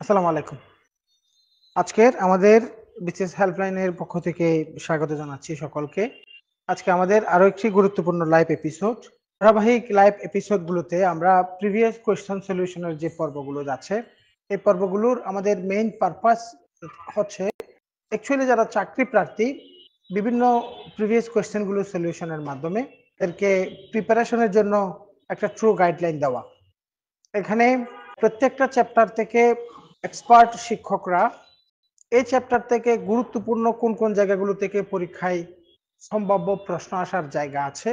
আসসালামু আলাইকুম। আজকের আমাদের বিসিএস হেল্পলাইনের পক্ষ থেকে স্বাগত জানাচ্ছি সকলকে। আজকে আমাদের আরো একটি গুরুত্বপূর্ণ লাইভ এপিসোড। ধারাবাহিক লাইভ এপিসোড গুলোতে আমরা প্রিভিয়াস কোয়েশ্চেন সলিউশনের যে পর্বগুলো যাচ্ছে, এই পর্বগুলোর আমাদের মেইন পারপাস হচ্ছে অ্যাকচুয়ালি যারা চাকরি প্রার্থী বিভিন্ন প্রিভিয়াস কোয়েশ্চেন গুলো সলিউশনের মাধ্যমে এদেরকে প্রিপারেশনের জন্য একটা ট্রু গাইডলাইন দেওয়া। এখানে প্রত্যেকটা চ্যাপ্টার থেকে এক্সপার্ট শিক্ষকরা এই চ্যাপ্টার থেকে গুরুত্বপূর্ণ কোন কোন জায়গাগুলো থেকে পরীক্ষায় সম্ভাব্য প্রশ্ন আসার জায়গা আছে,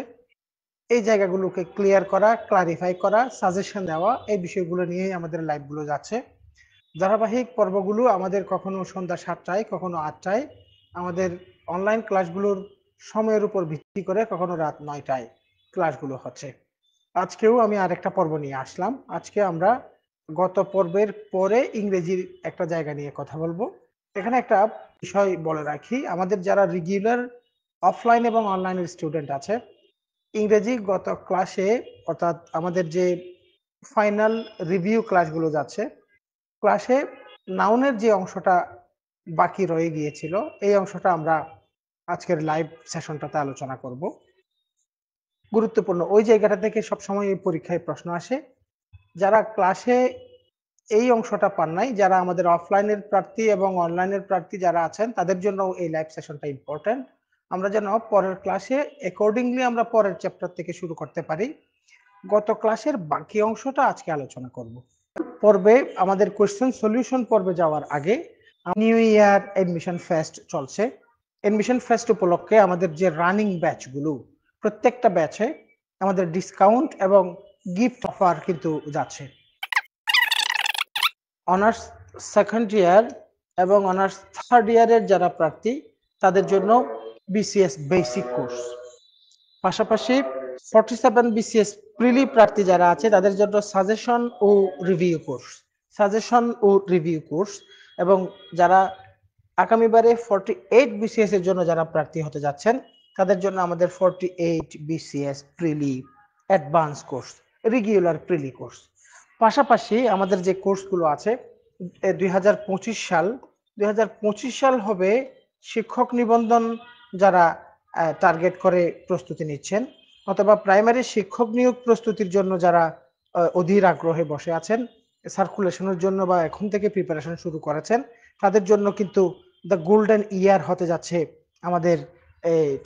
এই জায়গাগুলোকে ক্লিয়ার করা, ক্লারিফাই করা, সাজেশন দেওয়া, এই বিষয়গুলো নিয়েই আমাদের লাইভগুলো যাচ্ছে। ধারাবাহিক পর্বগুলো আমাদের কখনো সন্ধ্যা 7টায়, কখনো 8টায়, আমাদের অনলাইন ক্লাসগুলোর সময়ের উপর ভিত্তি করে কখনো রাত 9টায় ক্লাসগুলো হচ্ছে। আজকেও আমি আরেকটা পর্ব নিয়ে আসলাম। আজকে আমরা গত পর্বের পরে ইংরেজির একটা জায়গা নিয়ে কথা বলবো। এখানে একটা বিষয় বলে রাখি, আমাদের যারা রেগুলার অফলাইন এবং অনলাইনের স্টুডেন্ট আছে, ইংরেজি গত ক্লাসে অর্থাৎ আমাদের যে ফাইনাল রিভিউ ক্লাসগুলো যাচ্ছে, ক্লাসে নাউনের যে অংশটা বাকি রয়ে গিয়েছিল, এই অংশটা আমরা আজকের লাইভ সেশনটাতে আলোচনা করব। গুরুত্বপূর্ণ ওই জায়গাটা থেকে সবসময় এই পরীক্ষায় প্রশ্ন আসে। যারা ক্লাসে এই অংশটা পান নাই, যারা আমাদের অফলাইনের প্রার্থী এবং অনলাইনের প্রার্থী যারা আছেন, তাদের জন্য এই লাইভ সেশনটা ইম্পর্টেন্ট। আমরা যেন পরের ক্লাসে অ্যাকর্ডিংলি আমরা পরের চ্যাপ্টার থেকে শুরু করতে পারি। গত ক্লাসের বাকি অংশটা আজকে আলোচনা করব। পর্বে আমাদের কোয়েশ্চেন সলিউশন পর্বে যাওয়ার আগে নিউ ইয়ার এডমিশন ফেস্ট চলছে। এডমিশন ফেস্ট উপলক্ষে আমাদের যে রানিং ব্যাচগুলো, প্রত্যেকটা ব্যাচে আমাদের ডিসকাউন্ট এবং গিফট অফার কিন্তু যাচ্ছে। অনার্স সেকেন্ড ইয়ার এবং অনার্স থার্ড ইয়ারের যারা প্রার্থী, তাদের জন্য বিসিএস বেসিক কোর্স, পাশাপাশি 47 বিসিএস প্রিলি প্রার্থী যারা আছে তাদের জন্য সাজেশন ও রিভিউ কোর্স, এবং যারা আগামীবারে 48 বিসিএস এর জন্য যারা প্রার্থী হতে যাচ্ছেন, তাদের জন্য আমাদের 48 বিসিএস প্রিলি অ্যাডভান্স কোর্স, রেগুলার প্রিলি কোর্স। পাশাপাশি আমাদের যে কোর্সগুলো আছে, 2025 সাল হবে শিক্ষক নিবন্ধন যারা টার্গেট করে প্রস্তুতি নিচ্ছেন, অথবা প্রাইমারি শিক্ষক নিয়োগ প্রস্তুতির জন্য যারা অধীর আগ্রহে বসে আছেন, সার্কুলেশনের জন্য বা এখন থেকে প্রিপারেশন শুরু করেছেন, তাদের জন্য কিন্তু দ্য গোল্ডেন ইয়ার হতে যাচ্ছে আমাদের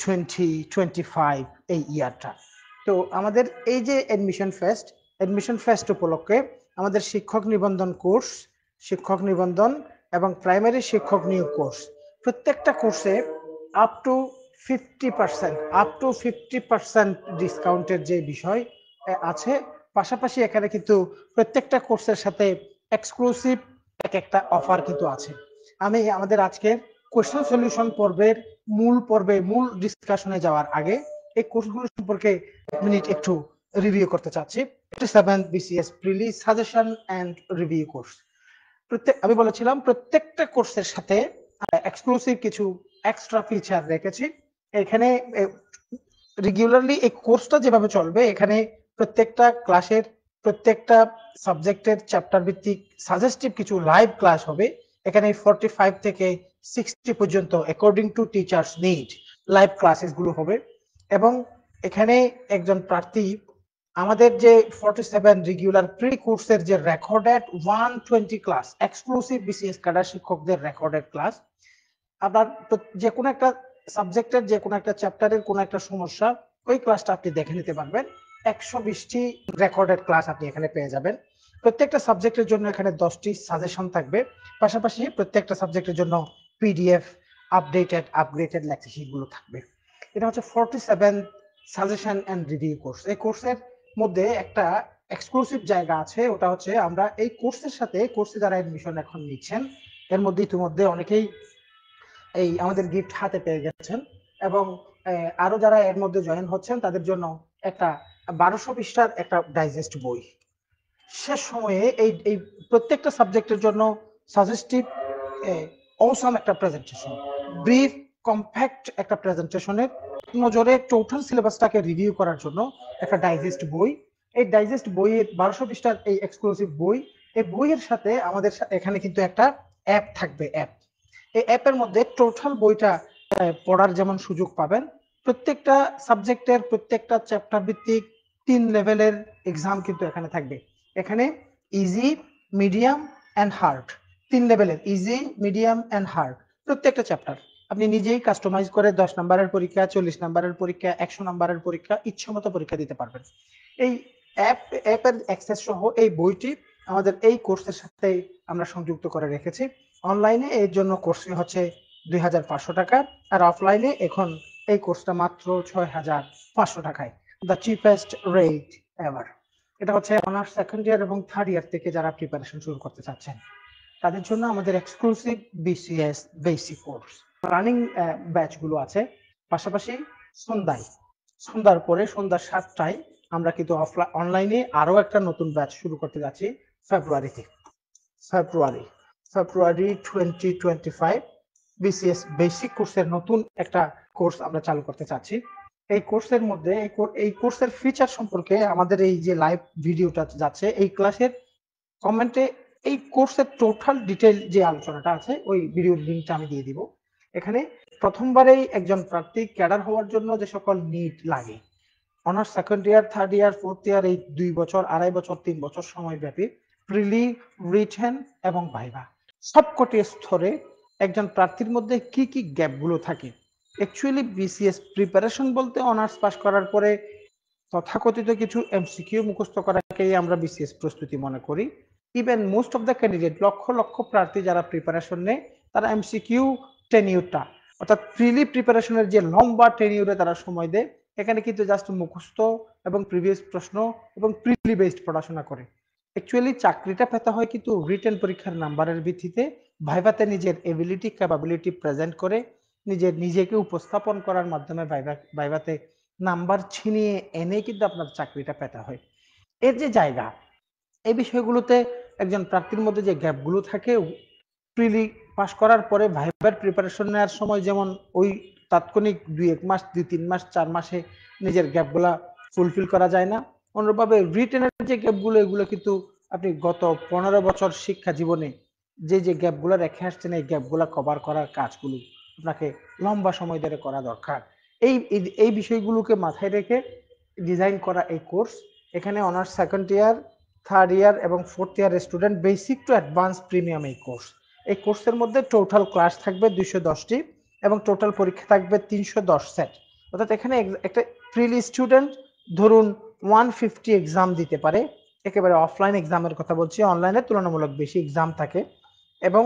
2025 এই ইয়ারটা। তো আমাদের এই যে এডমিশন ফেস্ট উপলক্ষে আমাদের শিক্ষক নিবন্ধন কোর্স, শিক্ষক নিবন্ধন এবং প্রাইমারি শিক্ষক নিয়োগ কোর্স, প্রত্যেকটা কোর্সে আপ টু 50% ডিসকাউন্টের যে বিষয় আছে। পাশাপাশি এখানে কিন্তু প্রত্যেকটা কোর্সের সাথে এক্সক্লুসিভ এক একটা অফার কিন্তু আছে। আমি আমাদের আজকের কোয়েশ্চেন সলিউশন পর্বের মূল ডিসকাশনে যাওয়ার আগে এই কোর্সগুলো সম্পর্কে এক মিনিট একটু রিভিউ করতে চাচ্ছি। 7 BCS prelim suggestion and review course, আমি বলেছিলাম প্রত্যেকটা কোর্সের সাথে এক্সক্লুসিভ কিছু এক্সট্রা ফিচার রেখেছি। এখানে রেগুলারলি এই কোর্সটা যেভাবে চলবে, এখানে প্রত্যেকটা ক্লাসের প্রত্যেকটা সাবজেক্টের চ্যাপ্টার ভিত্তিক সাজেস্টিভ কিছু লাইভ ক্লাস হবে। এখানে 45 থেকে 60 পর্যন্ত according to teachers need live classes গুলো হবে। এবং এখানে একজন প্রার্থী আমাদের যে 47 রেগুলার প্রি কোর্সের যে recorded 120 class, exclusive BCS cadre শিক্ষকদের রেকর্ডেড ক্লাস, আপনার যে কোনো একটা সাবজেক্টের যে কোনো একটা চ্যাপ্টারের কোনো একটা সমস্যা, ওই ক্লাসটা আপনি দেখে নিতে পারবেন। 120টি রেকর্ডেড ক্লাস আপনি এখানে পেয়ে যাবেন। প্রত্যেকটা সাবজেক্টের জন্য এখানে 10টি সাজেশন থাকবে। পাশাপাশি প্রত্যেকটা সাবজেক্টের জন্য পিডিএফ, আপগ্রেডেড লেকচার শিটগুলো থাকবে। এটা হচ্ছে 47 সাজেশন এন্ড রিভিউ কোর্স। এই কোর্সের মধ্যে একটা এক্সক্লুসিভ জায়গা আছে, ওটা হচ্ছে আমরা এই কোর্সের সাথে, কোর্সে যারা এডমিশন এখন নিচ্ছেন, এর মধ্যে ইতিমধ্যে অনেকেই এই আমাদের গিফট হাতে পেয়ে গেছেন, এবং আরো যারা এর মধ্যে জয়েন হচ্ছেন তাদের জন্য একটা 1200 পৃষ্ঠার একটা ডাইজেস্ট বই। শেষ সময়ে এই এই প্রত্যেকটা সাবজেক্টের জন্য সাজেস্টিভ অসম একটা প্রেজেন্টেশন, ব্রিফ কম্প্যাক্ট একটা প্রেজেন্টেশনের নজরে টোটাল সিলেবাসটাকে রিভিউ করার জন্য একটা ডাইজেস্ট বই। এই ডাইজেস্ট বইয়ের 1200 পৃষ্ঠার এই এক্সক্লুসিভ বই এই বইয়ের সাথে আমাদের এখানে কিন্তু একটা অ্যাপ থাকবে। এই অ্যাপের মধ্যে টোটাল বইটা পড়ার যেমন সুযোগ পাবেন, প্রত্যেকটা সাবজেক্টের প্রত্যেকটা চ্যাপ্টার ভিত্তিক 3 লেভেলের এক্সাম কিন্তু এখানে থাকবে। এখানে ইজি, মিডিয়াম অ্যান্ড হার্ড, 3 লেভেলের ইজি, মিডিয়াম অ্যান্ড হার্ড প্রত্যেকটা চ্যাপ্টার। আপনি নিজেই কাস্টমাইজ করে 10 নম্বরের পরীক্ষা, 40 নম্বরের পরীক্ষা, 100 নম্বরের পরীক্ষা ইচ্ছামতো পরীক্ষা দিতে পারবেন। এই অ্যাপের অ্যাক্সেস সহ এই বইটি আমাদের এই কোর্সের সাথে আমরা সংযুক্ত করে রেখেছি। অনলাইনে এর জন্য কোর্স ফি হচ্ছে 2,500 টাকা, আর অফলাইনে এখন এই কোর্সটা মাত্র 6,500 টাকায়, দ্য চিপেস্ট রেট এভার। এটা হচ্ছে অনার্স সেকেন্ড ইয়ার এবং থার্ড ইয়ার থেকে যারা প্রিপারেশন শুরু করতে চাচ্ছেন তাদের জন্য আমাদের exclusive BCS basic course running batch গুলো আছে। পাশাপাশি সন্ধ্যার পরে সন্ধ্যা 7টায় আমরা কিন্তু অনলাইনে আরো একটা নতুন ব্যাচ শুরু করতে যাচ্ছি ফেব্রুয়ারিতে। ফেব্রুয়ারি 2025 বিসিএস বেসিক কোর্সের নতুন একটা কোর্স আমরা চালু করতে চাচ্ছি। এই কোর্সের মধ্যে এই কোর্সের ফিচার সম্পর্কে আমাদের এই যে লাইভ ভিডিওটা যাচ্ছে এই ক্লাসের কমেন্টে এই কোর্সের টোটাল ডিটেইল যে আলোচনাটা আছে ওই ভিডিওর লিংকটা আমি দিয়ে দিব। এখানে প্রথমবারেই একজন প্রার্থী ক্যাডার হওয়ার জন্য যে সকল নিড লাগে, অনার্স সেকেন্ড ইয়ার, থার্ড ইয়ার, ফোর্থ ইয়ার, এই 2 বছর, 2.5 বছর, 3 বছর সময় ব্যাপী প্রিলি, রিটেন এবং ভাইভা সবকটি স্তরে একজন প্রার্থীর মধ্যে কি কি গ্যাপ গুলো থাকে। অ্যাকচুয়ালি বিসিএস প্রিপারেশন বলতে অনার্স পাস করার পরে তথাকথিত কিছু এমসিকিউ মুখস্থ করাকেই আমরা বিসিএস প্রস্তুতি মনে করি। Even most of the candidate, lakh lakh প্রার্থী যারা প্রিপারেশন নেয় তারা এমসিকিউ টেনিউরটা অর্থাৎ প্রিলি প্রিপারেশনের যে লম্বা টেনিউরে তারা সময় দেয়, এখানে কিন্তু জাস্ট মুখস্থ এবং প্রিভিয়াস প্রশ্ন এবং প্রিলি বেসড পড়াশোনা করে। অ্যাকচুয়ালি চাকরিটা পেতে হয় কিন্তু রিটেন পরীক্ষার নাম্বারের ভিত্তিতে, ভাইভাতে নিজের এবিলিটি ক্যাপাবিলিটি প্রেজেন্ট করে নিজেকে উপস্থাপন করার মাধ্যমে ভাইভাতে নাম্বার ছিনিয়ে এনে কিন্তু আপনার চাকরিটা পেতে হয়। এর যে জায়গা, এই বিষয়গুলোতে একজন প্রার্থীর মধ্যে যে গ্যাপগুলো থাকে, প্রিলি পাস করার পরে ভাইবার প্রিপারেশন নেওয়ার সময় যেমন ওই তাৎক্ষণিক 2-1 মাস, 2-3 মাস, 4 মাসে নিজের গ্যাপগুলা ফুলফিল করা যায় না, অনুরূপভাবে রিটেনের যে গ্যাপগুলো এগুলো কিন্তু আপনি গত 15 বছর শিক্ষা জীবনে যে গ্যাপগুলো রেখে আসছেন এই গ্যাপগুলো কভার করার কাজগুলো আপনাকে লম্বা সময় ধরে করা দরকার। এই এই বিষয়গুলোকে মাথায় রেখে ডিজাইন করা এই কোর্স। এখানে honours second year, third year এবং fourth year student basic to advance premium এই কোর্স। এই কোর্সের মধ্যে টোটাল ক্লাস থাকবে 210টি এবং টোটাল পরীক্ষা থাকবে 310 সেট। অর্থাৎ এখানে একটা প্রিলি স্টুডেন্ট ধরুন 150 এক্সাম দিতে পারে, একেবারে অফলাইন এক্সামের কথা বলছি, অনলাইনে তুলনামূলক বেশি এক্সাম থাকে। এবং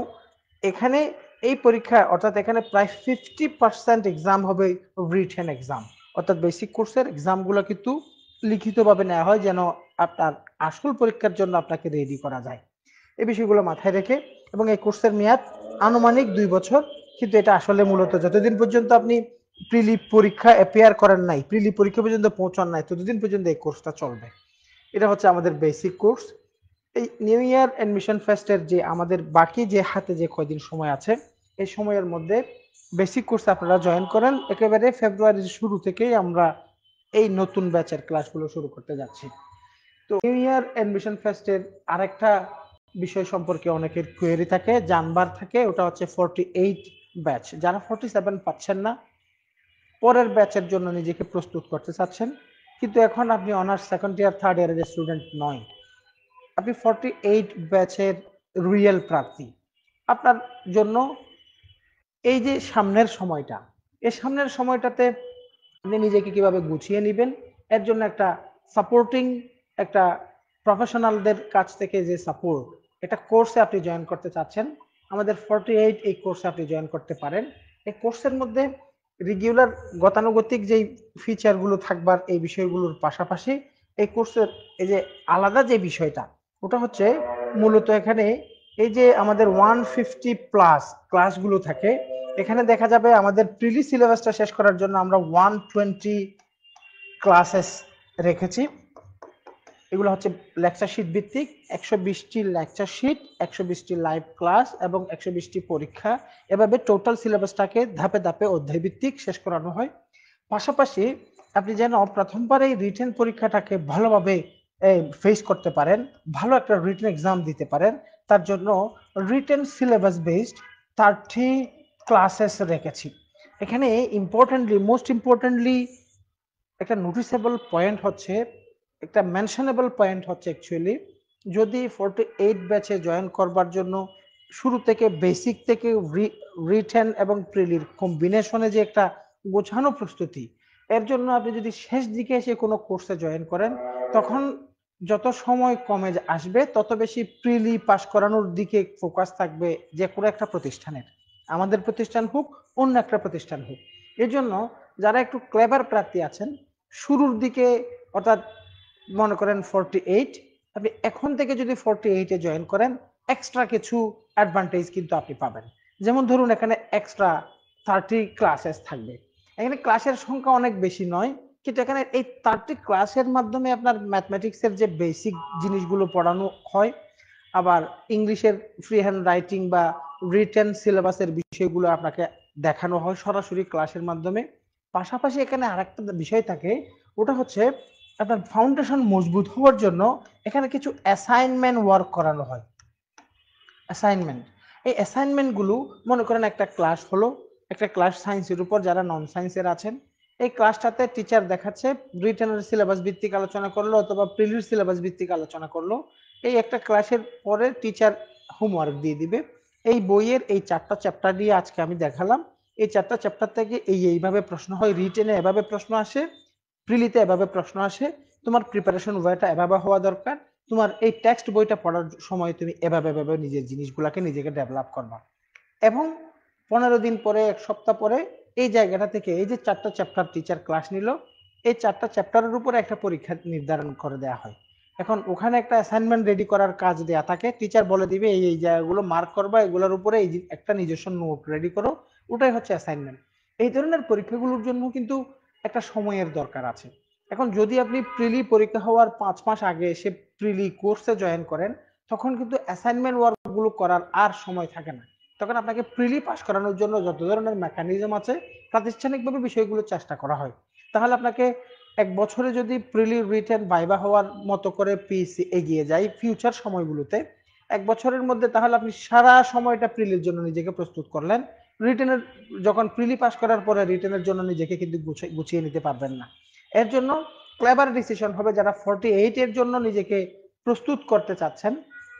এখানে এই পরীক্ষা অর্থাৎ এখানে প্রায় 50% এক্সাম হবে রিটেন এক্সাম, অর্থাৎ বেসিক কোর্সের এক্সামগুলো কিন্তু লিখিতভাবে নেওয়া হয় যেন আপনার আসল পরীক্ষার জন্য আপনাকে রেডি করা যায়। এই বিষয়গুলো মাথায় রেখে, এবং এই কোর্সের মেয়াদ আনুমানিক 2 বছর, কিন্তু এটা আসলে মূলত যতদিন পর্যন্ত আপনি প্রিলি পরীক্ষা অ্যাপিয়ার করেন নাই, প্রিলি পরীক্ষা পর্যন্ত পৌঁছান নাই, ততদিন পর্যন্ত এই কোর্সটা চলবে। এটা হচ্ছে আমাদের বেসিক কোর্স। এই নিউ ইয়ার অ্যাডমিশন ফেস্টের যে আমাদের বাকি যে হাতে যে কয়দিন সময় আছে, এই সময়ের মধ্যে বেসিক কোর্স আপনারা জয়েন করেন। একেবারে ফেব্রুয়ারির শুরু থেকেই আমরা এই নতুন ব্যাচের ক্লাসগুলো শুরু করতে যাচ্ছি। তো নিউ ইয়ার অ্যাডমিশন ফেস্টের আরেকটা বিষয় সম্পর্কে অনেকের কোয়েরি থাকে, জানবার থাকে, ওটা হচ্ছে 48 ব্যাচ। যারা 47 পাচ্ছেন না, পরের ব্যাচের জন্য নিজেকে প্রস্তুত করতে চাচ্ছেন, কিন্তু এখন আপনি অনার্স সেকেন্ড ইয়ার, থার্ড ইয়ারের স্টুডেন্ট নয়, আপনি 48 ব্যাচের রিয়েল প্রার্থী। আপনার জন্য এই যে সামনের সময়টা, এই সামনের সময়টাতে আপনি নিজেকে কিভাবে গুছিয়ে নেবেন, এর জন্য একটা সাপোর্টিং, একটা প্রফেশনালদের কাছ থেকে যে সাপোর্ট, এটা কোর্সে আপনি জয়েন করতে চাচ্ছেন, আমাদের 48 এই কোর্সে আপনি জয়েন করতে পারেন। এই কোর্সের মধ্যে রেগুলার গতানুগতিক যেই ফিচারগুলো থাকবার এই বিষয়গুলোর পাশাপাশি এই কোর্সের এই যে আলাদা যে বিষয়টা, ওটা হচ্ছে মূলত এখানে এই যে আমাদের 150+ ক্লাসগুলো থাকে, এখানে দেখা যাবে আমাদের প্রিলি সিলেবাসটা শেষ করার জন্য আমরা 120 ক্লাসেস রেখেছি। এগুলো হচ্ছে লেকচার শিট ভিত্তিক, 120টি লেকচার শিট, 120টি লাইভ ক্লাস এবং 120টি পরীক্ষা। এভাবে টোটাল সিলেবাসটাকে ধাপে ধাপে অধ্যায় ভিত্তিক শেষ করানো হয়। পাশাপাশি আপনি যেন প্রথমবার এই রিটেন পরীক্ষাটাকে ভালোভাবে ফেস করতে পারেন, ভালো একটা রিটেন এক্সাম দিতে পারেন, তার জন্য রিটেন সিলেবাস বেসড 30 ক্লাসেস রেখেছি। এখানে মোস্ট ইম্পর্টেন্টলি একটা নোটিসেবল পয়েন্ট হচ্ছে, একটা মেনশনেবল পয়েন্ট হচ্ছে অ্যাকচুয়ালি, যদি 48 ব্যাচে জয়েন করবার জন্য শুরু থেকে বেসিক থেকে রিটেন এবং প্রিলির কম্বিনেশনে যে একটা গোছানো প্রস্তুতি, এর জন্য আপনি যদি শেষ দিকে এসে কোনো কোর্সে জয়েন করেন, তখন যত সময় কমে আসবে তত বেশি প্রিলি পাস করানোর দিকে ফোকাস থাকবে যে কোনো একটা প্রতিষ্ঠানের, আমাদের প্রতিষ্ঠান হোক অন্য একটা প্রতিষ্ঠান হোক। এর জন্য যারা একটু ক্লেভার প্রার্থী আছেন, শুরুর দিকে অর্থাৎ মনে করেন 48, আপনি এখন থেকে যদি 48-এ জয়েন করেন, এক্সট্রা কিছু অ্যাডভান্টেজ কিন্তু আপনি পাবেন। যেমন ধরুন এখানে এক্সট্রা 30 ক্লাসেস থাকবে। এখানে ক্লাসের সংখ্যা অনেক বেশি নয়, কিন্তু এখানে এই 30 ক্লাসের মাধ্যমে আপনার ম্যাথমেটিক্সের যে বেসিক জিনিসগুলো পড়ানো হয়, আবার ইংলিশের ফ্রি হ্যান্ড রাইটিং বা রিটেন সিলেবাসের বিষয়গুলো আপনাকে দেখানো হয় সরাসরি ক্লাসের মাধ্যমে। পাশাপাশি এখানে আরেকটা বিষয় থাকে, ওটা হচ্ছে আপনার ফাউন্ডেশন মজবুত হওয়ার জন্য এখানে কিছু অ্যাসাইনমেন্ট ওয়ার্ক করানো হয়। অ্যাসাইনমেন্ট, এই অ্যাসাইনমেন্টগুলো মনে করেন একটা ক্লাস হলো, একটা ক্লাস সায়েন্সের উপর, যারা নন সায়েন্সের আছেন এই ক্লাসটাতে টিচার দেখাচ্ছে, রিটেনের সিলেবাস ভিত্তিক আলোচনা করলো অথবা প্রিলির সিলেবাস ভিত্তিক আলোচনা করলো। এই একটা ক্লাসের পরে টিচার হোমওয়ার্ক দিয়ে দিবে, এই বইয়ের এই 4টা চ্যাপ্টার দিয়ে আজকে আমি দেখালাম, এই 4টা চ্যাপ্টার থেকে এইভাবে প্রশ্ন হয়, রিটেনে এভাবে প্রশ্ন আসে, প্রিলিতে এভাবে প্রশ্ন আসে, তোমার প্রিপারেশন ওয়েটা এভাবে হওয়া দরকার, তোমার এই টেক্সট বইটা পড়ার সময় তুমি এভাবে এভাবে নিজের জিনিসগুলোকে নিজেকে ডেভেলপ করবা। এবং 15 দিন পরে, 1 সপ্তাহ পরে এই জায়গাটা থেকে এই যে 4টা চ্যাপ্টার টিচার ক্লাস নিল, এই 4টা চ্যাপ্টারের উপরে একটা পরীক্ষা নির্ধারণ করে দেওয়া হয়। এখন ওখানে একটা অ্যাসাইনমেন্ট রেডি করার কাজ দেয়া থাকে, টিচার বলে দিবে এই এই জায়গাগুলো মার্ক করবা, এগুলোর উপরে এই একটা নিজস্ব নোট রেডি করো, ওটাই হচ্ছে অ্যাসাইনমেন্ট। এই ধরনের পরীক্ষাগুলোর জন্য কিন্তু একটা সময়ের দরকার আছে। এখন যদি আপনি প্রিলি পরীক্ষা হওয়ার 5 মাস আগে এসে প্রিলি কোর্সে জয়েন করেন, তখন কিন্তু অ্যাসাইনমেন্ট ওয়ার্ক গুলো করার আর সময় থাকে না। তখন আপনাকে প্রিলি পাস করানোর জন্য যত ধরনের মেকানিজম আছে প্রাতিষ্ঠানিকভাবে বিষয়গুলো চেষ্টা করা হয়। তাহলে আপনাকে 1 বছরে যদি প্রিলি রিটেন ভাইবা হওয়ার মতো করে পিএসসি এগিয়ে যায় ফিউচার সময়গুলোতে, 1 বছরের মধ্যে তাহলে আপনি সারা সময়টা প্রিলির জন্য নিজেকে প্রস্তুত করলেন। রিটেনের যখন প্রিলি পাস করার পরে রিটেনের জন্য নিজেকে কিন্তু গুছিয়ে নিতে পারবেন না। এর জন্য ক্লেভার ডিসিশন হবে, যারা 48 এর জন্য নিজেকে প্রস্তুত করতে চাচ্ছেন,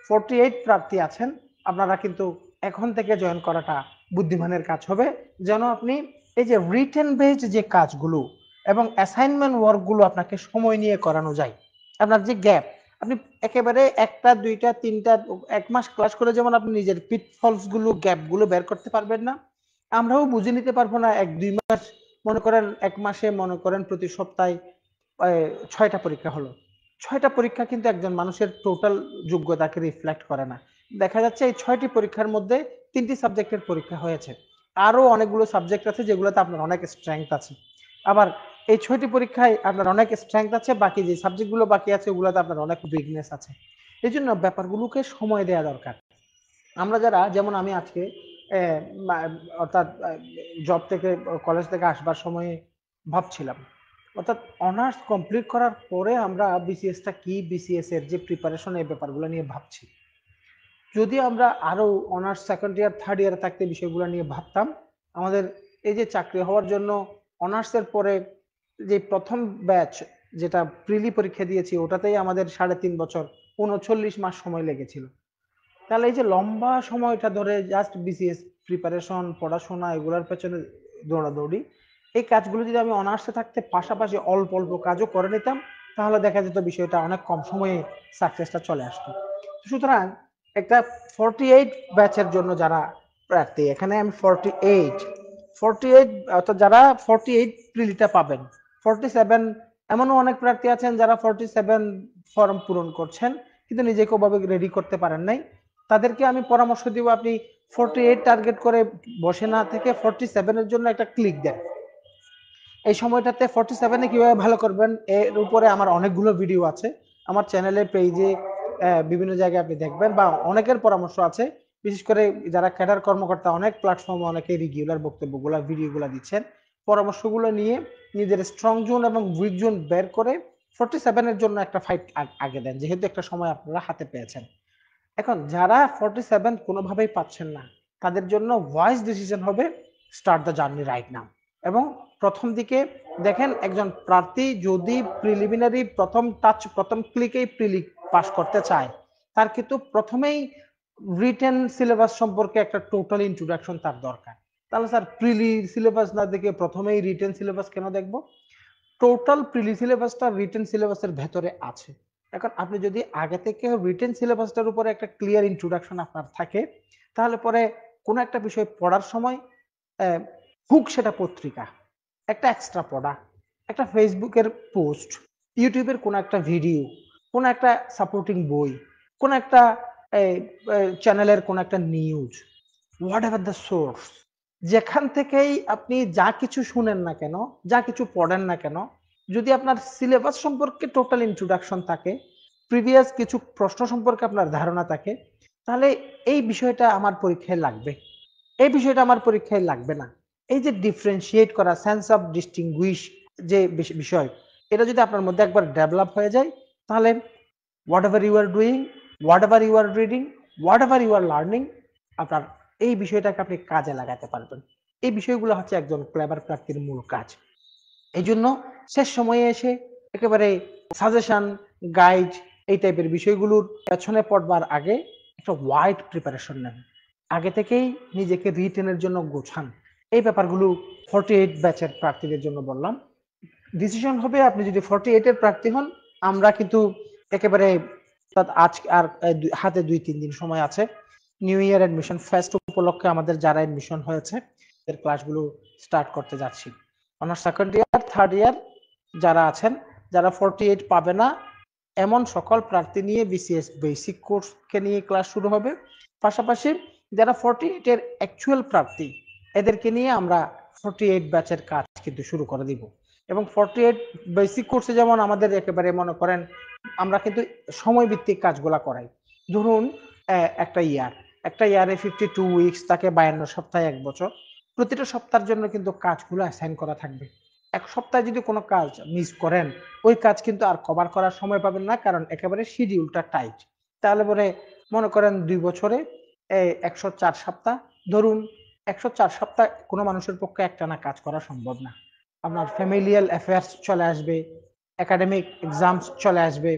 48 প্রার্থী আছেন, আপনারা কিন্তু এখন থেকে জয়েন করাটা বুদ্ধিমানের কাজ হবে, যেন আপনি এই যে রিটেন বেসড যে কাজগুলো এবং অ্যাসাইনমেন্ট ওয়ার্কগুলো আপনাকে সময় নিয়ে করানো যায়। আপনার যে গ্যাপ, আপনি একেবারে একটা দুইটা তিনটা 1 মাস ক্লাস করে যেমন আপনি নিজের পিটফলস গুলো গ্যাপ গুলো বের করতে পারবেন না, আমরাও বুঝে নিতে পারবো না 1-2 মাস। মনে করেন 1 মাসে মনে করেন প্রতি সপ্তাহে 6টা পরীক্ষা হলো, 6টা পরীক্ষা কিন্তু একজন মানুষের টোটাল যোগ্যতাকে রিফ্লেক্ট করে না। দেখা যাচ্ছে এই 6টি পরীক্ষার মধ্যে 3টি সাবজেক্টের পরীক্ষা হয়েছে, আরো অনেকগুলো সাবজেক্ট আছে যেগুলোতে আপনার অনেক স্ট্রেংথ আছে। আবার এই 6টি পরীক্ষায় আপনার অনেক স্ট্রেংথ আছে, বাকি যে সাবজেক্টগুলো বাকি আছে ওগুলোতে আপনার অনেক উইকনেস আছে। এই জন্য ব্যাপারগুলোকে সময় দেওয়া দরকার। আমরা যারা, যেমন আমি আজকে অর্থাৎ জব থেকে কলেজ থেকে আসবার সময় ভাবছিলাম, অর্থাৎ অনার্স কমপ্লিট করার পরে আমরা বিসিএসটা কি, বিসিএস এর যে প্রিপারেশন, এই ব্যাপারগুলো নিয়ে ভাবছি। যদি আমরা আরো অনার্স সেকেন্ড ইয়ার থার্ড ইয়ারে থাকতে বিষয়গুলো নিয়ে ভাবতাম, আমাদের এই যে চাকরি হওয়ার জন্য অনার্সের পরে যে প্রথম ব্যাচ যেটা প্রিলি পরীক্ষা দিয়েছি, ওটাতেই আমাদের 3.5 বছর 39 মাস সময় লেগেছিল। তাহলে এই যে লম্বা সময়টা ধরে জাস্ট বিসিএস প্রিপারেশন, পড়াশোনা, এগুলোর পেছনে দৌড়াদৌড়ি, এই কাজগুলো যদি আমি অনার্সে থাকতে পাশাপাশি অল্প অল্প কাজও করে নিতাম, তাহলে দেখা যেত বিষয়টা অনেক কম সময়ে সাকসেসটা চলে আসতো। সুতরাং একটা 48 ব্যাচের জন্য যারা প্রার্থী, এখানে আমি 48 অর্থাৎ যারা 48 প্রিলিটা পাবেন, 47 এমনও অনেক প্রার্থী আছেন যারা 47 ফর্ম পূরণ করছেন কিন্তু নিজেকে ওভাবে রেডি করতে পারেন নাই, তাদেরকে আমি পরামর্শ দিব আপনি 48 টার্গেট করে বসে না থেকে 47 এর জন্য একটা ক্লিক দেন। এই সময়টাতে 47-এ কিভাবে ভালো করবেন এর উপরে আমার অনেকগুলো ভিডিও আছে আমার চ্যানেলে, পেজে, বিভিন্ন জায়গায় আপনি দেখবেন, বা অনেকের পরামর্শ আছে। বিশেষ করে যারা ক্যাডার কর্মকর্তা অনেক প্ল্যাটফর্মে অনেকে রেগুলার বক্তব্যগুলো ভিডিওগুলো দিচ্ছেন, পরামর্শগুলো নিয়ে নিজের স্ট্রং জোন এবং উইক জোন বের করে 47 এর জন্য একটা ফাইট আগে দেন, যেহেতু একটা সময় আপনারা হাতে পেয়েছেন। এখন যারা 47 কোনোভাবেই পাচ্ছেন না, তাদের জন্য ওয়াইজ ডিসিশন হবে start the journey right now. এবং প্রথম দিকে দেখেন, একজন প্রার্থী যদি প্রিলিমিনারি প্রথম ক্লিকেই প্রিলি পাস করতে চায়, তার কিন্তু প্রথমেই রিটেন সিলেবাস সম্পর্কে একটা টোটাল ইন্ট্রোডাকশন তার দরকার। তাহলে স্যার প্রিলি সিলেবাস না দেখে প্রথমেই রিটেন সিলেবাস কেন দেখবো? টোটাল প্রিলি সিলেবাসটা রিটেন সিলেবাসের ভেতরে আছে। এখন আপনি যদি আগে থেকে রিটেন সিলেবাসটার উপরে একটা ক্লিয়ার ইন্ট্রোডাকশন আপনার থাকে, তাহলে পরে কোনো একটা বিষয় পড়ার সময় হোক সেটা পত্রিকা, একটা এক্সট্রা পড়া, একটা ফেসবুকের পোস্ট, ইউটিউবের কোনো একটা ভিডিও, কোনো একটা সাপোর্টিং বই, কোনো একটা চ্যানেলের কোনো একটা news, what ever the source, যেখান থেকেই আপনি যা কিছু শুনেন না কেন, যা কিছু পড়েন না কেন, যদি আপনার সিলেবাস সম্পর্কে টোটাল ইন্ট্রোডাকশন থাকে, প্রিভিয়াস কিছু প্রশ্ন সম্পর্কে আপনার ধারণা থাকে, তাহলে এই বিষয়টা আমার পরীক্ষায় লাগবে, এই বিষয়টা আমার পরীক্ষায় লাগবে না। এই যে ডিফারেন্সিয়েট করা, সেন্স অফ ডিস্টিংগুইশ যে বিষয়, এটা যদি আপনার মধ্যে একবার ডেভেলপ হয়ে যায়, তাহলে whatever you are doing, whatever you are reading, whatever you are learning, আপনার এই বিষয়টাকে আপনি কাজে লাগাতে পারবেন। এই বিষয়গুলো হচ্ছে একজন ক্লেভার প্রার্থীর মূল কাজ। এই জন্য শেষ সময়ে এসে একেবারে সাজেশন, গাইড, এই টাইপের বিষয়গুলোর পেছনে পড়বার আগে একটা ওয়াইড প্রিপারেশন নেন, আগে থেকেই নিজেকে রিটেনের জন্য গোছান। এই ব্যাপারগুলো 48 ব্যাচের প্রার্থীদের জন্য বললাম। ডিসিশন হবে, আপনি যদি 48 এর প্রার্থী হন, আমরা কিন্তু একেবারে আজ আর হাতে 2-3 দিন সময় আছে। নিউ ইয়ার অ্যাডমিশন ফেস্ট উপলক্ষে আমাদের যারা অ্যাডমিশন হয়েছে এর ক্লাসগুলো স্টার্ট করতে যাচ্ছি। অনার্স সেকেন্ড ইয়ার, থার্ড ইয়ার যারা আছেন, যারা 48 পাবে না এমন সকল প্রার্থী নিয়ে বিসিএস বেসিক কোর্সকে নিয়ে ক্লাস শুরু হবে। পাশাপাশি যারা 48 এর অ্যাকচুয়াল প্রার্থী, এদেরকে নিয়ে আমরা 48 ব্যাচের কাজ কিন্তু শুরু করে দিব। এবং 48 বেসিক কোর্সে যেমন আমাদের একেবারে মনে করেন আমরা কিন্তু সময় ভিত্তিক কাজগুলা করাই। ধরুন একটা ইয়ারে 52 উইকস, তাকে 52 সপ্তাহে 1 বছর। প্রতিটা সপ্তাহের জন্য কিন্তু কাজগুলো অ্যাসাইন করা থাকবে। এক সপ্তাহে যদি কোনো কাজ মিস করেন, ওই কাজ কিন্তু আর কভার করার সময় পাবেন না, কারণ একেবারে শিডিউলটা টাইট। তাহলে পরে মনে করেন 2 বছরে 104 সপ্তাহ, ধরুন 104 সপ্তাহ কোনো মানুষের পক্ষে একটানা কাজ করা সম্ভব না। আপনার ফ্যামিলিয়াল অ্যাফেয়ার্স চলে আসবে, একাডেমিক এক্সামস চলে আসবে,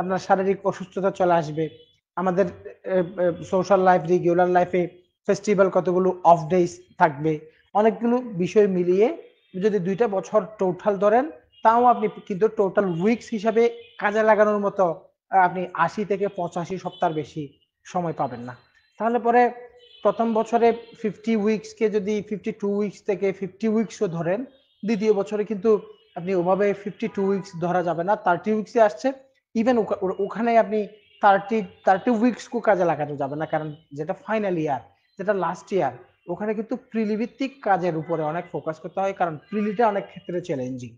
আপনার শারীরিক অসুস্থতা চলে আসবে, আমাদের সোশ্যাল লাইফ, রেগুলার লাইফে ফেস্টিভ্যাল, কতগুলো অফ ডেজ থাকবে, অনেকগুলো বিষয় মিলিয়ে যদি 2টা বছর টোটাল ধরেন, তাও আপনি কিন্তু টোটাল উইকস হিসাবে কাজে লাগানোর মতো আপনি 80 থেকে 85 সপ্তাহ বেশি সময় পাবেন না। তাহলে পরে প্রথম বছরে 50 উইকসকে যদি 52 উইকস থেকে 50 উইকসও ধরেন, দ্বিতীয় বছরে কিন্তু আপনি ওভাবে 52 উইকস ধরা যাবে না, 30 উইকসে আসছে। ইভেন ওখানে আপনি 30 উইকসকে কাজে লাগানো যাবে না, কারণ যেটা ফাইনাল ইয়ার, যেটা লাস্ট ইয়ার, ওখানে কিন্তু প্রিলি ভিত্তিক কাজের উপরে অনেক ফোকাস করতে হয়, কারণ প্রিলিটা অনেক ক্ষেত্রে চ্যালেঞ্জিং।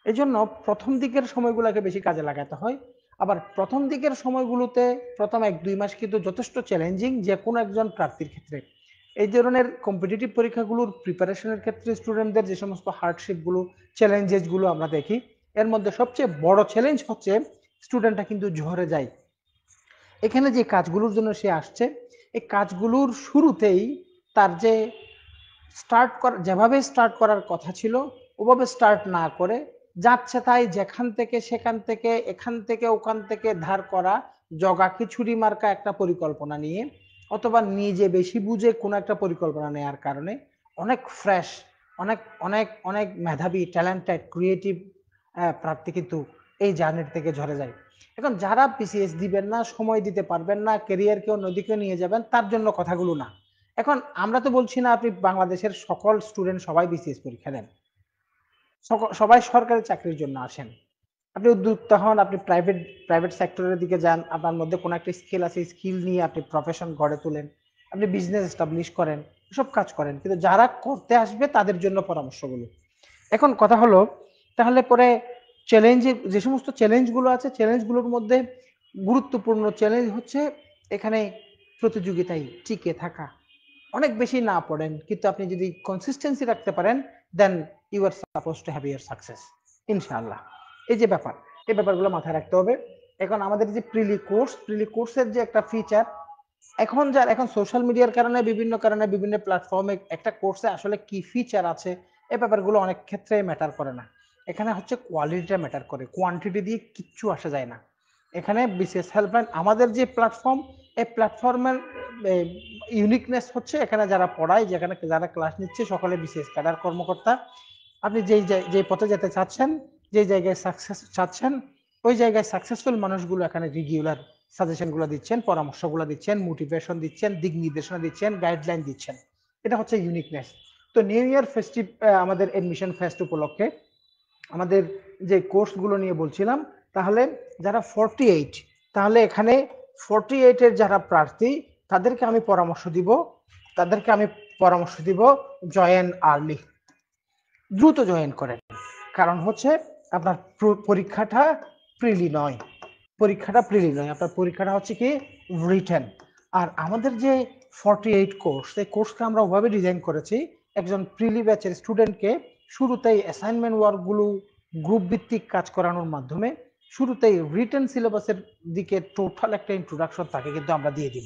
এই জন্য প্রথম দিকের সময়গুলোকে বেশি কাজে লাগাতে হয়। আবার প্রথম দিকের সময়গুলোতে প্রথম 1-2 মাস কিন্তু যথেষ্ট চ্যালেঞ্জিং যে কোনো একজন প্রার্থীর ক্ষেত্রে। এই ধরনের কম্পিটিটিভ পরীক্ষাগুলোর প্রিপারেশনের ক্ষেত্রে স্টুডেন্টদের যে সমস্ত হার্ডশিপগুলো, চ্যালেঞ্জেসগুলো আমরা দেখি, এর মধ্যে সবচেয়ে বড় চ্যালেঞ্জ হচ্ছে স্টুডেন্টটা কিন্তু ঝরে যায়। এখানে যে কাজগুলোর জন্য সে আসছে, এই কাজগুলোর শুরুতেই তার যে যেভাবে স্টার্ট করার কথা ছিল ওভাবে স্টার্ট না করে যাচ্ছে তাই, যেখান থেকে সেখান থেকে, এখান থেকে ওখান থেকে ধার করা জগা খিচুড়ি মার্কা একটা পরিকল্পনা নিয়ে, অথবা নিজে বেশি বুঝে কোনো একটা পরিকল্পনা নেওয়ার কারণে অনেক ফ্রেশ, অনেক অনেক অনেক মেধাবী, ট্যালেন্টেড, ক্রিয়েটিভ প্রার্থী কিন্তু এই জার্নির থেকে ঝরে যায়। এখন যারা বিসিএস দিবেন না, সময় দিতে পারবেন না, ক্যারিয়ারকে অন্যদিকে নিয়ে যাবেন, তার জন্য কথাগুলো না। এখন আমরা তো বলছি না আপনি বাংলাদেশের সকল স্টুডেন্ট সবাই বিসিএস পরীক্ষা দেন, সবাই সরকারি চাকরির জন্য আসেন। আপনি উদ্যোক্তা হন, আপনি প্রাইভেট প্রাইভেট সেক্টরের দিকে যান, আপনার মধ্যে কোনো একটা স্কিল আছে, স্কিল নিয়ে আপনি প্রফেশন গড়ে তোলেন, আপনি বিজনেস এস্টাবলিশ করেন, সব কাজ করেন। কিন্তু যারা করতে আসবে তাদের জন্য পরামর্শগুলো। এখন কথা হলো, তাহলে পরে চ্যালেঞ্জের যে সমস্ত চ্যালেঞ্জগুলো আছে, চ্যালেঞ্জগুলোর মধ্যে গুরুত্বপূর্ণ চ্যালেঞ্জ হচ্ছে এখানে প্রতিযোগিতায় টিকে থাকা। অনেক বেশি না পড়েন, কিন্তু আপনি যদি কনসিস্টেন্সি রাখতে পারেন, then you are suppose to have your success ইনশাআল্লাহ। এই যে ব্যাপার, এই ব্যাপারগুলো মাথায় রাখতে হবে। এখন আমাদের যে প্রিলি কোর্সের যে একটা ফিচার, এখন সোশ্যাল মিডিয়ার কারণে বিভিন্ন প্ল্যাটফর্মে একটা কোর্সে আসলে কি ফিচার আছে এই ব্যাপারগুলো অনেক ক্ষেত্রে ম্যাটার করে না। এখানে হচ্ছে কোয়ালিটিটা ম্যাটার করে, কোয়ান্টিটি দিয়ে কিচ্ছু আসা যায় না। এখানে বিসিএস হেল্পলাইন আমাদের যে প্ল্যাটফর্ম, এই প্ল্যাটফর্মের ইউনিকনেস হচ্ছে এখানে যারা পড়ায়, যেখানে যারা ক্লাস নিচ্ছে সকলে বিসিএস ক্যাডার কর্মকর্তা। আপনি যে পথে যেতে চাচ্ছেন, যে জায়গায় সাকসেস চাচ্ছেন, ওই জায়গায় সাকসেসফুল মানুষগুলো এখানে রেগুলার সাজেশনগুলো দিচ্ছেন, পরামর্শগুলো দিচ্ছেন, মোটিভেশন দিচ্ছেন, দিক নির্দেশনা দিচ্ছেন, গাইডলাইন দিচ্ছেন। এটা হচ্ছে ইউনিকনেস। তো নিউ ইয়ার ফেস্টিভ আমাদের এডমিশন ফেস্ট উপলক্ষে আমাদের যে কোর্সগুলো নিয়ে বলছিলাম, তাহলে যারা 48, তাহলে এখানে 48 এর যারা প্রার্থী তাদেরকে আমি পরামর্শ দিব জয়েন আর্লি, দ্রুত জয়েন করেন। কারণ হচ্ছে আপনার পরীক্ষাটা প্রিলি নয়, আপনার পরীক্ষাটা হচ্ছে কি রিটেন। আর আমাদের যে 48 কোর্স, এই কোর্সকে আমরা ওভাবে ডিজাইন করেছি একজন প্রিলি ব্যাচের স্টুডেন্টকে শুরুতেই অ্যাসাইনমেন্ট ওয়ার্কগুলো গ্রুপ ভিত্তিক কাজ করানোর মাধ্যমে শুরুতেই রিটেন সিলেবাসের দিকে টোটাল একটা ইন্ট্রোডাকশন তাকে কিন্তু আমরা দিয়ে দিব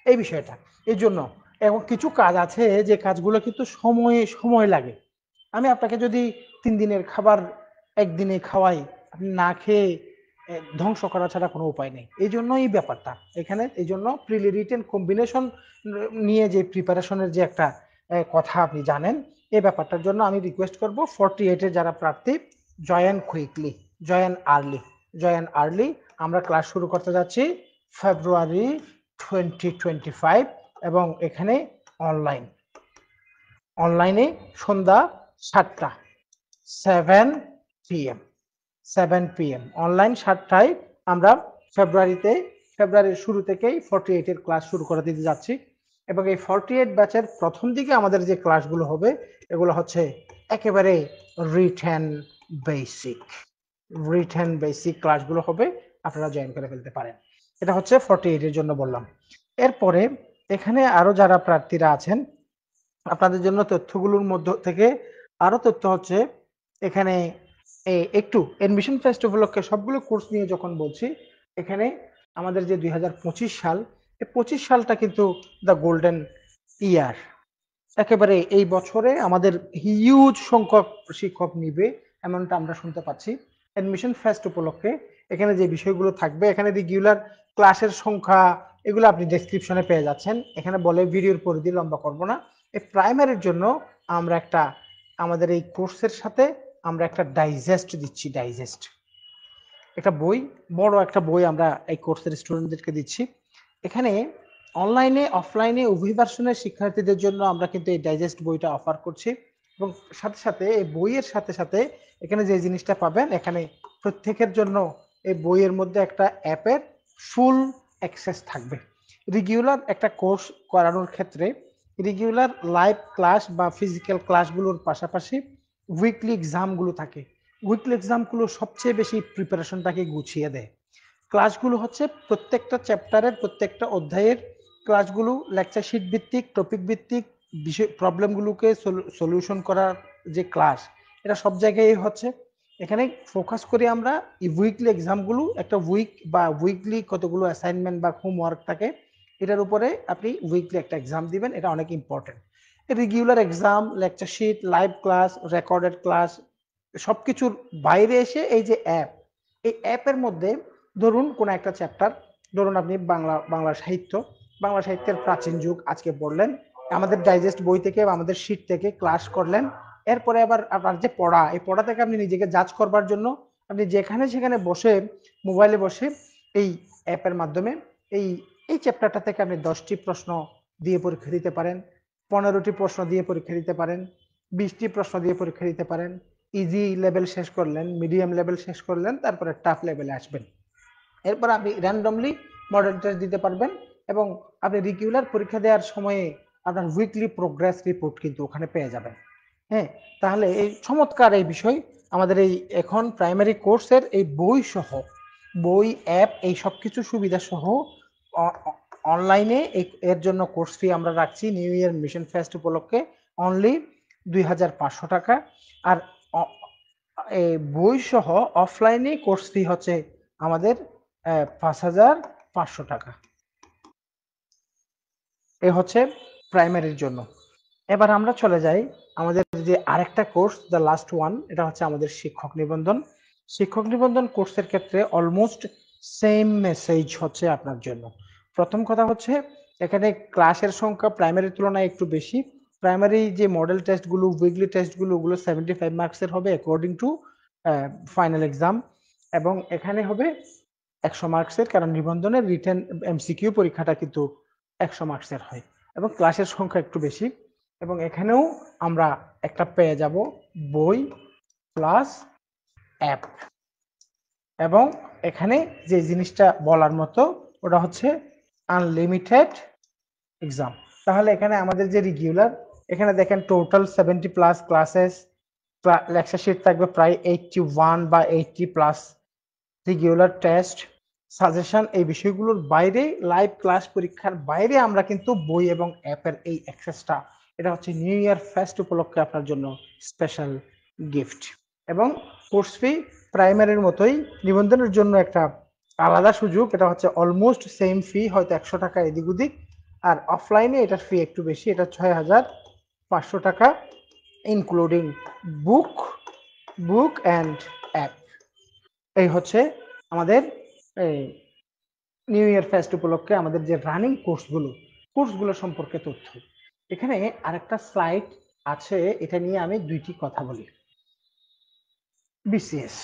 এই বিষয়টা। এই জন্য এবং কিছু কাজ আছে যে কাজগুলো কিন্তু সময় লাগে। আমি আপনাকে যদি 3 দিনের খাবার একদিনে খাওয়াই, আপনি না খেয়ে ধ্বংস করা ছাড়া কোনো উপায় নেই। এই জন্য এই ব্যাপারটা এখানে, এই জন্য প্রিলি রিটেন কম্বিনেশন নিয়ে যে প্রিপারেশনের যে একটা কথা আপনি জানেন, এই ব্যাপারটার জন্য আমি রিকোয়েস্ট করব 48-এর যারা প্রার্থী, join quickly, join early, join early. আমরা ক্লাস শুরু করতে যাচ্ছি ফেব্রুয়ারি 2025 এবং এখানে অনলাইনে সন্ধ্যা 7টা, 7 PM অনলাইন 7টায় আমরা ফেব্রুয়ারির শুরু থেকেই 48-এর ক্লাস শুরু করে দিতে যাচ্ছি। এবং এই 48 ব্যাচের প্রথম দিকে আমাদের যে ক্লাসগুলো হবে এগুলো হচ্ছে একেবারে রিটেন বেসিক ক্লাসগুলো হবে, আপনারা জয়েন করে ফেলতে পারেন। এটা হচ্ছে 48-এর জন্য বললাম। এরপরে এখানে আরো যারা প্রার্থীরা আছেন আপনাদের জন্য তথ্যগুলোর মধ্যে থেকে আরো তথ্য হচ্ছে এখানে একটু এডমিশন ফেস্ট উপলক্ষে সবগুলো কোর্স নিয়ে যখন বলছি, এখানে আমাদের যে 2025 সাল, এই 25 সালটা কিন্তু দ্য গোল্ডেন ইয়ার। একেবারে এই বছরে আমাদের হিউজ সংখ্যক শিক্ষক নিবে এমনটা আমরা শুনতে পাচ্ছি। এডমিশন ফেস্ট উপলক্ষে এখানে যে বিষয়গুলো থাকবে, এখানে রেগুলার ক্লাসের সংখ্যা এগুলো আপনি ডেসক্রিপশনে পেয়ে যাচ্ছেন। এখানে বলে ভিডিওর পরিধি লম্বা করব না। এই প্রাইমারির জন্য আমরা আমাদের এই কোর্সের সাথে আমরা একটা ডাইজেস্ট দিচ্ছি, একটা বই, বড় একটা বই আমরা এই কোর্সের স্টুডেন্টদেরকে দিচ্ছি। এখানে অনলাইনে অফলাইনে উভয় ভার্সনের শিক্ষার্থীদের জন্য আমরা কিন্তু এই ডাইজেস্ট বইটা অফার করছি। এবং সাথে সাথে এই বইয়ের সাথে সাথে এখানে যে জিনিসটা পাবেন, এখানে প্রত্যেকের জন্য এই বইয়ের মধ্যে একটা অ্যাপের ফুল অ্যাক্সেস থাকবে। রেগুলার একটা কোর্স করানোর ক্ষেত্রে রেগুলার লাইভ ক্লাস বা ফিজিক্যাল ক্লাসগুলোর পাশাপাশি উইকলি এক্সামগুলো থাকে। উইকলি এক্সামগুলো সবচেয়ে বেশি প্রিপারেশনটাকে গুছিয়ে দেয়। ক্লাসগুলো হচ্ছে প্রত্যেকটা চ্যাপ্টারের প্রত্যেকটা অধ্যায়ের ক্লাসগুলো লেকচার শিট ভিত্তিক, টপিক ভিত্তিক, বিষয় প্রবলেমগুলোকে সলিউশন করার যে ক্লাস, এটা সব জায়গায় হচ্ছে। এখানে ফোকাস করি আমরা এই উইকলি এক্সামগুলো, একটা উইক বা উইকলি কতগুলো অ্যাসাইনমেন্ট বা হোমওয়ার্ক থাকে, এটার উপরে আপনি উইকলি একটা এক্সাম দিবেন, এটা অনেক important. Regular exam, lecture sheet, live class, recorded class সবকিছুর বাইরে এসে এই যে এই অ্যাপের মধ্যে ধরুন কোনো একটা চ্যাপ্টার, ধরুন আপনি বাংলা সাহিত্যের প্রাচীন যুগ আজকে পড়লেন, আমাদের ডাইজেস্ট বই থেকে বা আমাদের শিট থেকে ক্লাস করলেন। এরপরে আবার আপনার যে পড়া, এই পড়া থেকে আপনি নিজেকে জাজ করবার জন্য আপনি যেখানে সেখানে বসে মোবাইলে বসে এই অ্যাপের মাধ্যমে এই এই চ্যাপ্টারটা থেকে আপনি 10টি প্রশ্ন দিয়ে পরীক্ষা দিতে পারেন, 15টি প্রশ্ন দিয়ে পরীক্ষা দিতে পারেন, 20টি প্রশ্ন দিয়ে পরীক্ষা দিতে পারেন। ইজি লেভেল শেষ করলেন, মিডিয়াম লেভেল শেষ করলেন, তারপরে টাফ লেভেলে আসবেন। এরপর আপনি র্যান্ডমলি মডেল টেস্ট দিতে পারবেন এবং আপনি রেগুলার পরীক্ষা দেওয়ার সময়ে আপনার উইকলি প্রোগ্রেস রিপোর্ট কিন্তু ওখানে পেয়ে যাবেন। হ্যাঁ, তাহলে এই চমৎকার এই বিষয় আমাদের এই এখন প্রাইমারি কোর্সের এই বই অ্যাপ এই সব কিছু সুবিধা সহ অনলাইনে এর জন্য কোর্স ফি আমরা রাখছি নিউ ইয়ার মিশন ফেস্ট উপলক্ষে অনলি 2500 টাকা। আর এই বই সহ অফলাইনে কোর্স ফি হচ্ছে আমাদের ৫,৫০০ টাকা। এ হচ্ছে প্রাইমারির জন্য। এবার আমরা চলে যাই আমাদের যে আরেকটা কোর্স, দ্য লাস্ট ওয়ান, এটা হচ্ছে আমাদের শিক্ষক নিবন্ধন। শিক্ষক নিবন্ধন কোর্সের ক্ষেত্রে অলমোস্ট সেম মেসেজ হচ্ছে আপনার জন্য। প্রথম কথা হচ্ছে এখানে ক্লাসের সংখ্যা প্রাইমারির তুলনায় একটু বেশি। প্রাইমারি যে মডেল টেস্টগুলো, উইকলি টেস্টগুলো, ওগুলো 75 মার্কসের হবে অ্যাকর্ডিং টু ফাইনাল এক্সাম, এবং এখানে হবে 100 মার্কসের, কারণ নিবন্ধনের রিটেন এমসিকিউ পরীক্ষাটা কিন্তু 100 মার্কসের হয়, এবং ক্লাসের সংখ্যা একটু বেশি। এবং এখানেও আমরা একটা পেয়ে যাব বই প্লাস অ্যাপ, এবং এখানে যে জিনিসটা বলার মতো ওটা হচ্ছে আনলিমিটেড এক্সাম। তাহলে এখানে আমাদের যে রেগুলার, এখানে দেখেন টোটাল 70+ ক্লাসেস, লেকচার শিট থাকবে প্রায় 81 বা 80+, রেগুলার টেস্ট, সাজেশন, এই বিষয়গুলোর বাইরে লাইভ ক্লাস পরীক্ষার বাইরে আমরা কিন্তু বই এবং অ্যাপের এই অ্যাক্সেসটা, এটা হচ্ছে নিউ ইয়ার ফেস্ট উপলক্ষে আপনার জন্য স্পেশাল গিফট। এবং কোর্স ফি প্রাইমারির মতোই, নিবন্ধনের জন্য একটা আলাদা সুযোগ, এটা হচ্ছে অলমোস্ট সেম ফি, হয়তো 100 টাকা এদিক ওদিক। আর অফলাইনে এটার ফি একটু বেশি, এটা 6,500 টাকা, including book book and app. এই হচ্ছে আমাদের এই নিউ ইয়ার ফেস্ট উপলক্ষে আমাদের যে রানিং কোর্সগুলো সম্পর্কে তথ্য। এখানে আরেকটা স্লাইড আছে, এটা নিয়ে আমি দুইটি কথা বলি। বিসিএস